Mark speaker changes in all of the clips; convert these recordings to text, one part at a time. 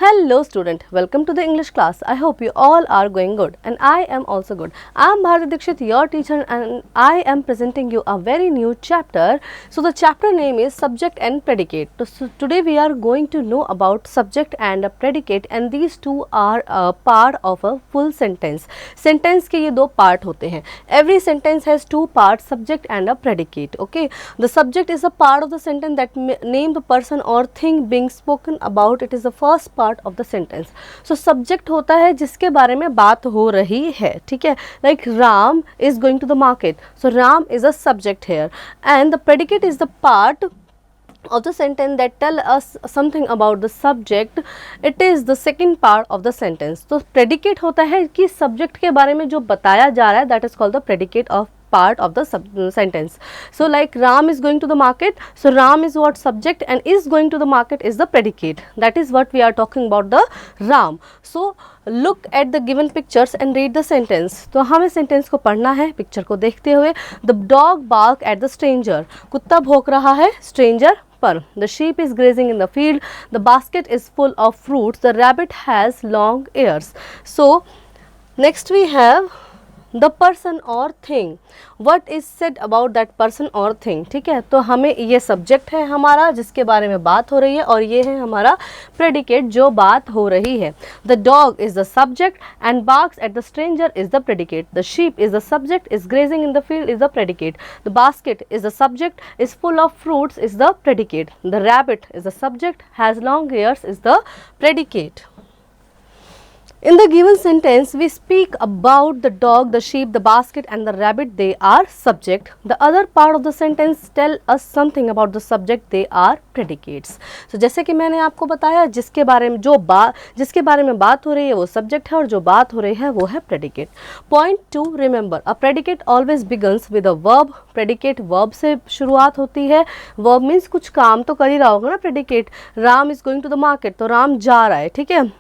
Speaker 1: Hello student, welcome to the English class. I hope you all are going good and I am also good. I am Bharati Dikshit, your teacher, and I am presenting you a very new chapter. So the chapter name is subject and predicate. So today we are going to know about subject and a predicate, and these two are a part of a full sentence. Sentence के ये दो part होते हैं. Every sentence has two parts, subject and a predicate. Okay, the subject is a part of the sentence that name the person or thing being spoken about. It is the first part of the sentence. So subject होता है जिसके बारे में बात हो रही है, ठीक है. Like Ram is going to the market. So Ram is a subject here, and the predicate is the part of the sentence that tell us something about the subject. It is the second part of the sentence. तो predicate होता है कि subject के बारे में जो बताया जा रहा है, that is called the predicate of part of the sentence. So like Ram is going to the market. So Ram is what subject and is going to the market is the predicate. That is what we are talking about, the Ram. So look at the given pictures and read the sentence. तो हमें sentence को पढ़ना है picture को देखते हुए. The dog bark at the stranger. कुत्ता भौंक रहा है stranger पर. The sheep is grazing in the field. The basket is full of fruits. The rabbit has long ears. So next we have the person or thing. What is said about that person or thing? ठीक है, तो हमें ये subject है हमारा जिसके बारे में बात हो रही है, और ये है हमारा predicate जो बात हो रही है. The dog is the subject and barks at the stranger is the predicate. The sheep is the subject, is grazing in the field is the predicate. The basket is the subject, is full of fruits is the predicate. The rabbit is the subject, has long ears is the predicate. In the given sentence, we speak about the dog, the sheep, the basket and the rabbit. They are subject. The other part of the sentence tell us something about the subject. They are predicates. So जैसे कि मैंने आपको बताया जिसके बारे में बात हो रही है वो subject है, और जो बात हो रही है वो है predicate. Point 2, remember, a predicate always begins with a verb. Predicate verb से शुरुआत होती है. Verb means कुछ काम तो कर ही रहा होगा ना predicate. Ram is going to the market, तो राम जा रहा है, ठीक है.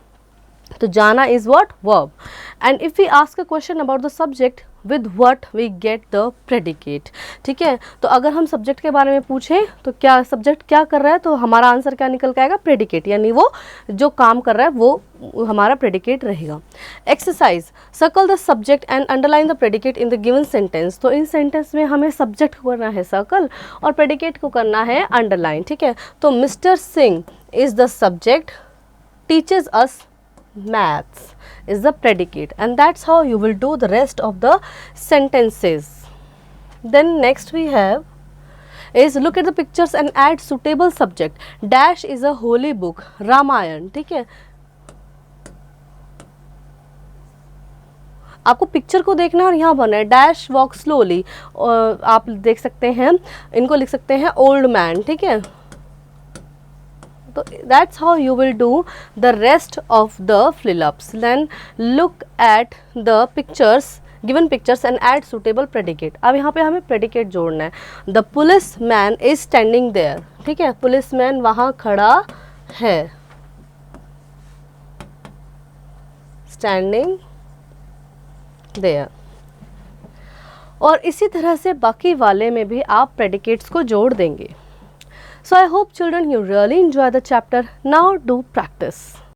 Speaker 1: तो जाना is what? Verb. And if we ask a question about the subject, with what we get the predicate. ठीक है, तो अगर हम subject के बारे में पूछें तो क्या subject क्या कर रहा है, तो हमारा आंसर क्या निकल के आएगा? predicate, यानी वो जो काम कर रहा है वो हमारा predicate रहेगा. Exercise, circle the subject and underline the predicate in the given sentence. तो इन sentence में हमें subject को करना है circle और predicate को करना है underline. ठीक है, तो Mr. Singh is the subject, teaches us maths is the predicate, and that's how you will do the rest of the sentences. Then next we have is look at the pictures and add suitable subject. Dash is a holy book, Ramayan. ठीक है, आपको picture को देखना और यहाँ बना है dash walk slowly, और आप देख सकते हैं इनको लिख सकते हैं ओल्ड मैन. ठीक है, तो that's how you will do the rest of the fill-ups. Then look at the given pictures and add suitable predicate. अब यहाँ पे हमें predicate जोड़ना है. The policeman is standing there. ठीक है, policeman वहाँ खड़ा है, standing there. और इसी तरह से बाकी वाले में भी आप predicates को जोड़ देंगे. So I hope children you really enjoy the chapter. Now do practice.